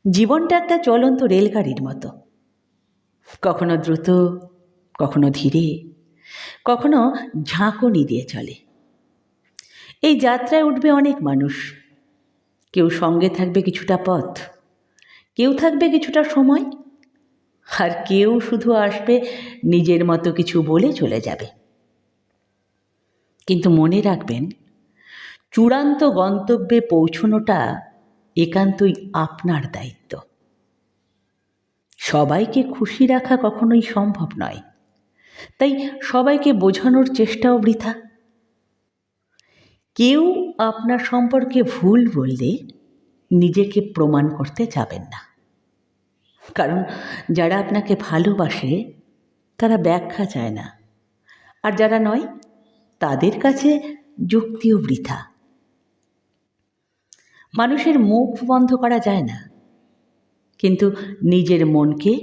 জীবনটা একটা চলন্ত রেলগাড়ির মতো, কখনো দ্রুত, কখনো ধীরে, কখনো ঝাঁকুনি দিয়ে চলে। এই যাত্রায় উঠবে অনেক মানুষ। কেউ সঙ্গে থাকবে কিছুটা পথ, কেউ থাকবে কিছুটা সময়, আর কেউ শুধু আসবে নিজের মতো কিছু বলে চলে যাবে। কিন্তু মনে রাখবেন, চূড়ান্ত গন্তব্যে পৌঁছনোটা একান্তই আপনার দায়িত্ব। সবাইকে খুশি রাখা কখনোই সম্ভব নয়, তাই সবাইকে বোঝানোর চেষ্টাও বৃথা। কেউ আপনার সম্পর্কে ভুল বললে নিজেকে প্রমাণ করতে যাবেন না, কারণ যারা আপনাকে ভালোবাসে তারা ব্যাখ্যা চায় না, আর যারা নয় তাদের কাছে যুক্তিও বৃথা। মানুষের মুখ বন্ধ করা যায় না, কিন্তু নিজের মনকে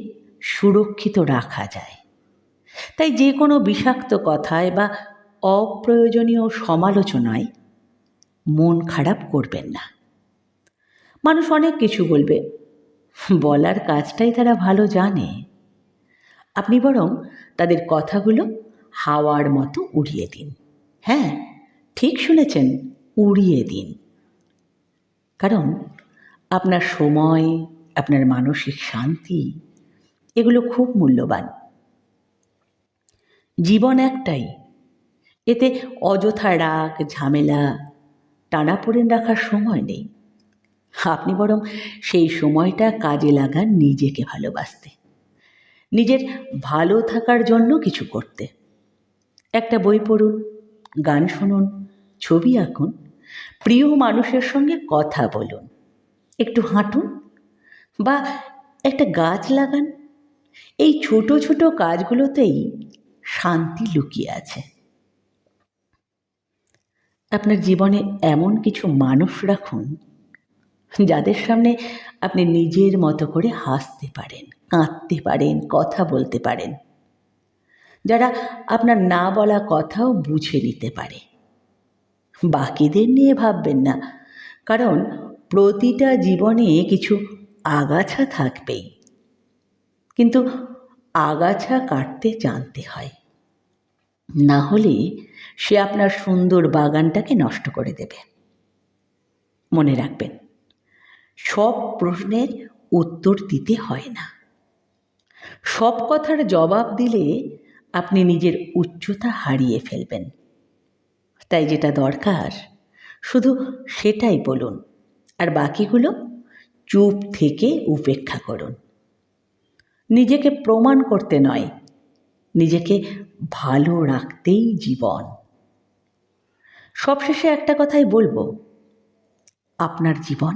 সুরক্ষিত রাখা যায়। তাই যে কোনো বিষাক্ত কথায় বা অপ্রয়োজনীয় সমালোচনায় মন খারাপ করবেন না। মানুষ অনেক কিছু বলবে, বলার কাজটাই তারা ভালো জানে। আপনি বরং তাদের কথাগুলো হাওয়ার মতো উড়িয়ে দিন। হ্যাঁ, ঠিক শুনেছেন, উড়িয়ে দিন। কারণ আপনার সময়, আপনার মানসিক শান্তি, এগুলো খুব মূল্যবান। জীবন একটাই, এতে অযথা রাগ, ঝামেলা, টানাপোড়েন রাখার সময় নেই। আপনি বরং সেই সময়টা কাজে লাগান নিজেকে ভালোবাসতে, নিজের ভালো থাকার জন্য কিছু করতে। একটা বই পড়ুন, গান শুনুন, ছবি আঁকুন, প্রিয় মানুষের সঙ্গে কথা বলুন, একটু হাঁটুন বা একটা গাছ লাগান। এই ছোট ছোট কাজগুলোতেই শান্তি লুকিয়ে আছে। আপনার জীবনে এমন কিছু মানুষ রাখুন যাদের সামনে আপনি নিজের মতো করে হাসতে পারেন, কাঁদতে পারেন, কথা বলতে পারেন, যারা আপনার না বলা কথাও বুঝে নিতে পারে। বাকিদের নিয়ে ভাববেন না, কারণ প্রতিটা জীবনে কিছু আগাছা থাকবেই, কিন্তু আগাছা কাটতে জানতে হয়, না হলে সে আপনার সুন্দর বাগানটাকে নষ্ট করে দেবে। মনে রাখবেন, সব প্রশ্নের উত্তর দিতে হয় না, সব কথার জবাব দিলে আপনি নিজের উচ্চতা হারিয়ে ফেলবেন। তাই যেটা দরকার শুধু সেটাই বলুন, আর বাকিগুলো চুপ থেকে উপেক্ষা করুন। নিজেকে প্রমাণ করতে নয়, নিজেকে ভালো রাখতেই জীবন। সবশেষে একটা কথাই বলবো, আপনার জীবন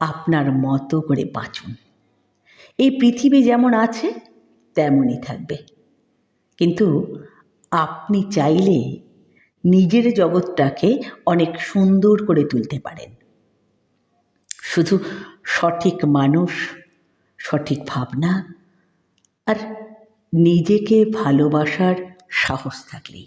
আপনার মতো করে বাঁচুন। এই পৃথিবী যেমন আছে তেমনই থাকবে, কিন্তু আপনি চাইলে নিজের জগৎটাকে অনেক সুন্দর করে তুলতে পারেন। শুধু সঠিক মানুষ, সঠিক ভাবনা আর নিজেকে ভালোবাসার সাহস থাকলেই।